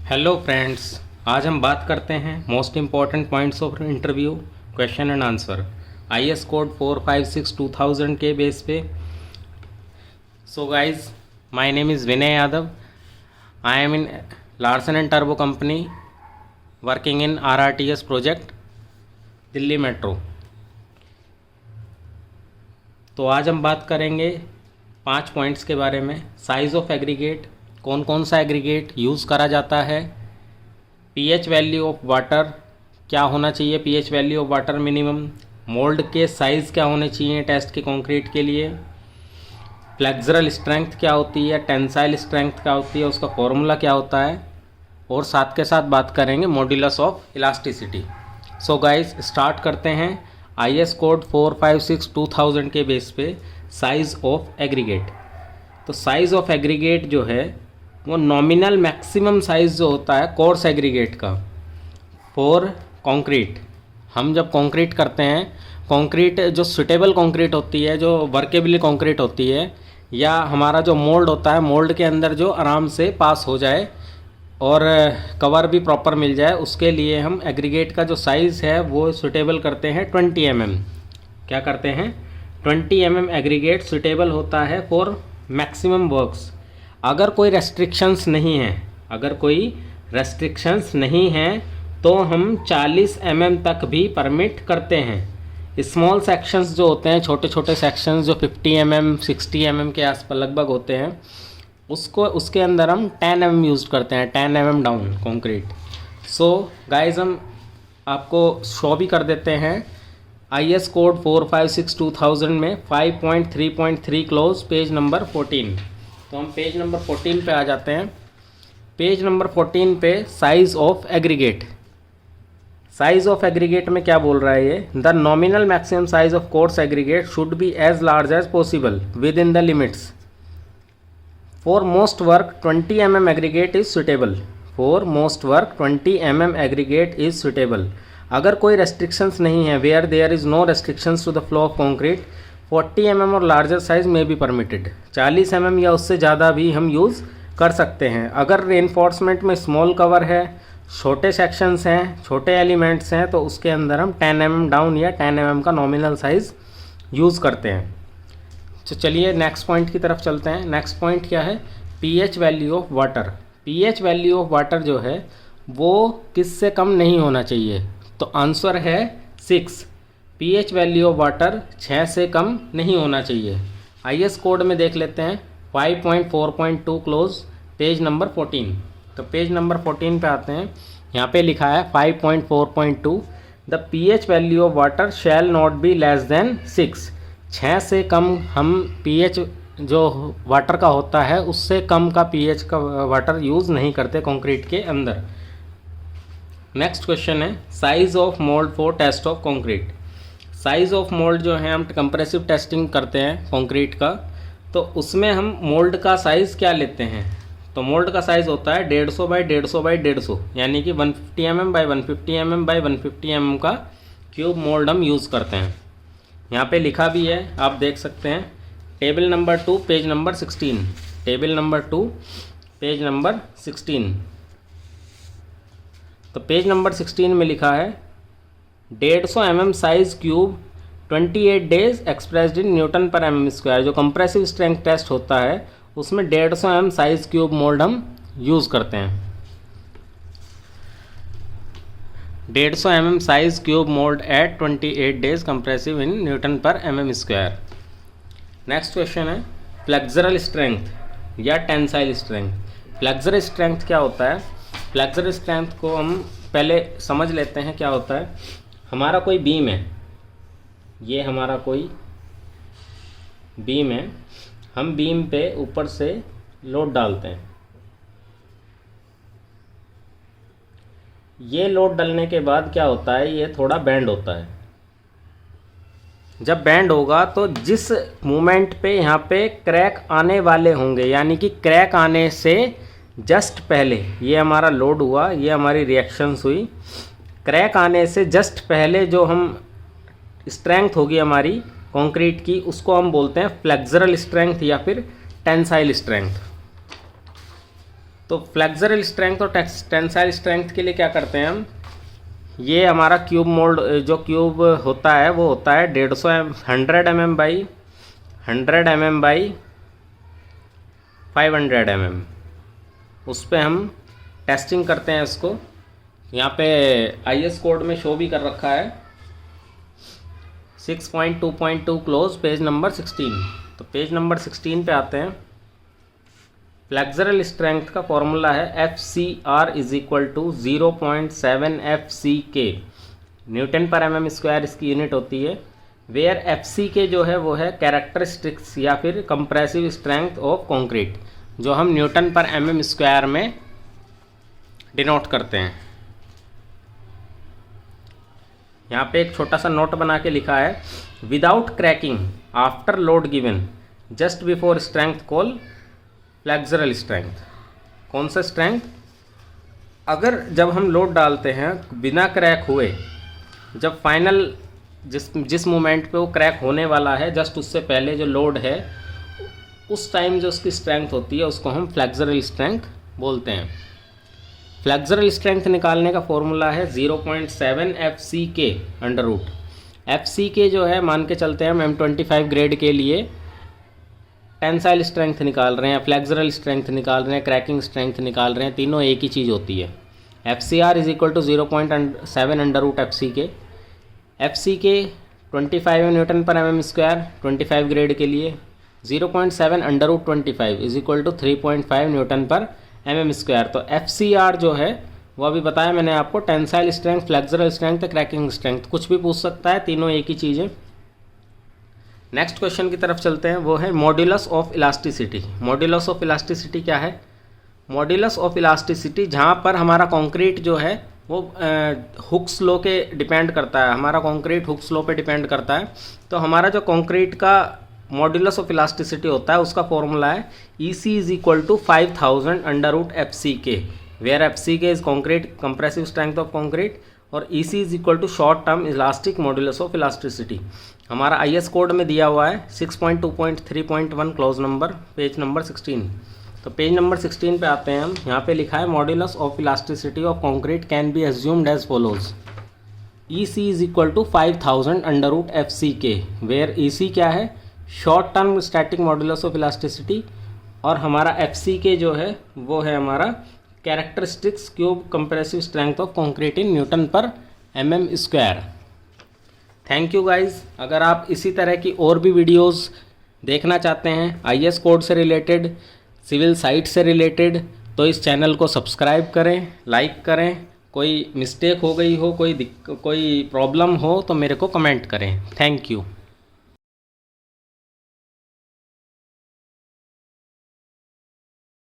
Hello friends, आज हम बात करते हैं most important points of interview question and answer IS code 456-2000 के बेस पे। So guys, my name is Vinay Yadav. I am in Larsen and टर्बो company working in RRTS project Delhi metro. तो आज हम बात करेंगे 5 पॉइंट्स के बारे में। साइज़ ऑफ एग्रीगेट, कौन कौन सा एग्रीगेट यूज़ करा जाता है। पीएच वैल्यू ऑफ वाटर, क्या होना चाहिए pH value of water minimum. Mould के साइज़ क्या होने चाहिए टेस्ट के कंक्रीट के लिए। फ्लेक्सरल स्ट्रेंथ क्या होती है, टेंसाइल स्ट्रेंथ क्या होती है, उसका फॉर्मूला क्या होता है, और साथ के साथ बात करेंगे modulus of elasticity. So guys, start करते हैं आईएस कोड 456-2000 के बेस पे साइज़ ऑफ एग्रीगेट। तो साइज़ ऑफ एग्रीगेट जो है वो नॉमिनल मैक्सिमम साइज़ जो होता है कोर्स एग्रीगेट का फॉर कंक्रीट। हम जब कंक्रीट करते हैं, कंक्रीट जो सुटेबल कंक्रीट होती है, जो वर्केबल कंक्रीट होती है, या हमारा जो मोल्ड होता है, मोल्ड के अंदर जो आराम से पास हो जाए और कवर भी प्रॉपर मिल जाए, उसके लिए हम एग्रीगेट का जो साइज़ है वो सुटेबल करते हैं 20 mm। क्या करते हैं? 20 mm एग्रीगेट सुटेबल होता है फॉर मैक्सिमम वर्क्स। अगर कोई रेस्ट्रिक्शंस नहीं हैं तो हम 40 mm तक भी परमिट करते हैं। स्मॉल सेक्शंस जो होते हैं, छोटे छोटे सेक्शंस जो 50 mm 60 mm के आसपास लगभग होते हैं, उसके अंदर हम 10 mm यूज़ करते हैं, 10 mm down concrete. So guys, हम आपको शो भी कर देते हैं आईएस कोड 456-2000 में 5.3.3 क्लोज पेज नंबर 14। तो हम पेज नंबर 14 पे आ जाते हैं। पेज नंबर 14 पे size of aggregate. Size of aggregate में क्या बोल रहा है ये? The nominal maximum size of coarse aggregate should be as large as possible within the limits. For most work 20 mm aggregate is suitable. For most work 20 mm aggregate is suitable. अगर कोई restrictions नहीं है, where there is no restrictions to the flow of concrete, 40 mm और larger size में भी permitted. 40 mm या उससे ज़्यादा भी हम यूज़ कर सकते हैं। अगर रेनफोर्समेंट में स्मॉल कवर है, छोटे सेक्शंस हैं, छोटे एलिमेंट्स हैं, तो उसके अंदर हम 10 mm डाउन या 10 mm का नॉमिनल साइज़ यूज़ करते हैं। तो चलिए नेक्स्ट पॉइंट की तरफ चलते हैं। नेक्स्ट पॉइंट क्या है? PH value of water. PH value of water जो है वो किससे कम नहीं होना चाहिए? तो आंसर है 6। पीएच वैल्यू ऑफ वाटर 6 से कम नहीं होना चाहिए। आईएस कोड में देख लेते हैं 5.4.2 क्लोज पेज नंबर 14। तो पेज नंबर 14 पे आते हैं। यहाँ पे लिखा है 5.4.2 the pH value of water shall not be less than 6। 6 से कम हम पीएच जो वाटर का होता है उससे कम का पीएच का वाटर यूज़ नहीं करते कंक्रीट के अंदर। नेक्स्ट क्वेश्चन है size of mould for test of concrete. Size of mould जो है हम कंप्रेसिव टेस्टिंग करते हैं कंक्रीट का, तो उसमें हम मोल्ड का साइज़ क्या लेते हैं? तो मोल्ड का साइज़ होता है 150 बाई 150 बाई 150, यानी कि 150 mm by 150 mm by 150 mm का क्यूब मोल्ड हम यूज़ करते हैं। यहाँ पे लिखा भी है, आप देख सकते हैं, table number 2 page number 16। Table number 2 page number 16। तो पेज नंबर 16 में लिखा है 150 mm size cube 28 days expressed in newton per mm square. जो कंप्रेसिव स्ट्रेंथ टेस्ट होता है उसमें 150 mm साइज क्यूब मोल्ड हम यूज़ करते हैं। 150 mm size cube mould at 28 days compressive in newton per mm square. Next question है flexural strength या tensile strength. Flexural strength क्या होता है? फ्लेक्सरल स्ट्रेंथ को हम पहले समझ लेते हैं क्या होता है। हमारा कोई बीम है, ये हमारा कोई बीम है, हम बीम पे ऊपर से लोड डालते हैं। ये लोड डालने के बाद क्या होता है, ये थोड़ा बेंड होता है। जब बेंड होगा तो जिस मोमेंट पे यहाँ पे क्रैक आने वाले होंगे, यानी कि क्रैक आने से जस्ट पहले ये हमारा लोड हुआ, ये हमारी रिएक्शंस हुई, क्रैक आने से जस्ट पहले जो हम स्ट्रेंथ होगी हमारी कंक्रीट की, उसको हम बोलते हैं फ्लेक्सरल स्ट्रेंथ या फिर टेंसाइल स्ट्रेंथ। तो फ्लेक्सरल स्ट्रेंथ और टेंसाइल स्ट्रेंथ के लिए क्या करते हैं हम, ये हमारा क्यूब मोल्ड जो क्यूब होता है वो होता है 100 mm by 100 mm by 500 mm। उस पर हम टेस्टिंग करते हैं इसको। यहाँ पे IS कोड में शो भी कर रखा है 6.2.2 क्लोज पेज नंबर 16। तो पेज नंबर 16 पे आते हैं। फ्लेक्सरल स्ट्रेंथ का फॉर्मूला है FCR is equal to 0.7 FCK, newton पर mm² इसकी यूनिट होती है। वेयर FCK जो है वो है कैरेक्टरिस्टिक्स या फिर कंप्रेसिव स्ट्रेंथ ऑफ कंक्रीट, जो हम न्यूटन पर mm² में डिनोट करते हैं। यहाँ पे एक छोटा सा नोट बना के लिखा है, without cracking after load given just before strength call flexural strength. कौन सा स्ट्रेंथ? अगर जब हम लोड डालते हैं बिना क्रैक हुए, जब फाइनल जिस मोमेंट पे वो क्रैक होने वाला है जस्ट उससे पहले जो लोड है, उस टाइम जो उसकी स्ट्रेंथ होती है उसको हम फ्लेक्सरल स्ट्रेंथ बोलते हैं। फ्लेक्सरल स्ट्रेंथ निकालने का फॉर्मूला है 0.7 FCK अंडर रूट। FCK जो है मान के चलते हैं हम M25 ग्रेड के लिए टेंसाइल स्ट्रेंथ निकाल रहे हैं, फ्लेक्सरल स्ट्रेंथ निकाल रहे हैं, क्रैकिंग स्ट्रेंथ निकाल रहे हैं, तीनों एक ही चीज़ होती है। FCR is equal to 0.7 under root FCK। FCK 25 newton पर mm² 25 ग्रेड के लिए, 0.7 under root 25 is equal to 3.5 newton पर mm²। तो FCR जो है वो अभी बताया मैंने आपको, tensile strength, flexural strength, cracking strength, कुछ भी पूछ सकता है, तीनों एक ही चीज़ है। नेक्स्ट क्वेश्चन की तरफ चलते हैं, वो है modulus of elasticity. Modulus of elasticity क्या है? मॉड्यूलस ऑफ इलास्टिसिटी जहाँ पर हमारा कंक्रीट जो है वो हुक्स लॉ के डिपेंड करता है, हमारा कंक्रीट हुक्स लॉ पे डिपेंड करता है। तो हमारा जो कंक्रीट का मॉड्यूलस ऑफ इलास्टिसिटी होता है उसका फॉर्मूला है EC is equal to 5000 under root FCK, where FCK is concrete compressive strength of concrete और EC is equal to short term elastic modulus of elasticity. हमारा IS कोड में दिया हुआ है 6.2.3.1 क्लोज नंबर, पेज नंबर 16। तो page number 16 पे आते हैं हम। यहाँ पे लिखा है modulus of elasticity of concrete can be assumed as follows. EC is equal to 5000 under root FCK, where EC क्या है? Short term static modulus of elasticity, और हमारा FCK जो है वो है हमारा characteristics cube compressive strength of concrete in newton पर mm²। Thank you guys. अगर आप इसी तरह की और भी वीडियोस देखना चाहते हैं IS कोड से रिलेटेड, सिविल साइट से रिलेटेड, तो इस चैनल को सब्सक्राइब करें, लाइक करें। कोई मिस्टेक हो गई हो, कोई प्रॉब्लम हो तो मेरे को कमेंट करें। Thank you.